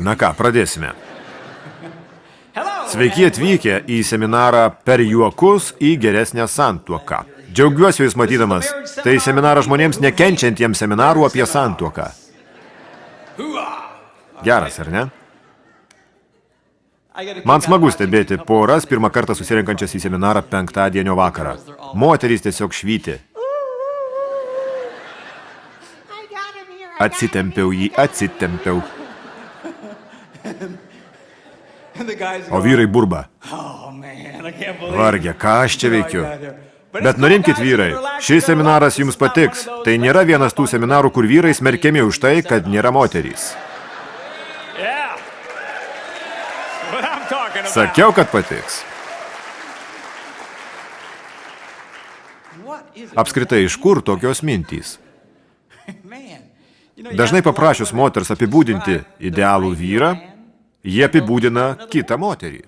Na ką, pradėsime. Sveiki atvykę į seminarą Per juokus į geresnę santuoką. Džiaugiuosi jūs matydamas. Tai seminaras žmonėms nekenčiantiems seminarų apie santuoką. Geras, ar ne? Man smagu stebėti poras, pirmą kartą susirenkančias į seminarą penktadienio vakarą. Moterys tiesiog švyti. Atsitempiau. O vyrai burba. Varge, ką aš čia veikiu? Bet nurimkit vyrai, šis seminaras jums patiks. Tai nėra vienas tų seminarų, kur vyrai smerkiami už tai, kad nėra moterys. Sakiau, kad patiks. Apskritai, iš kur tokios mintys? Dažnai paprašius moters apibūdinti idealų vyrą, jie apibūdina kitą moterį.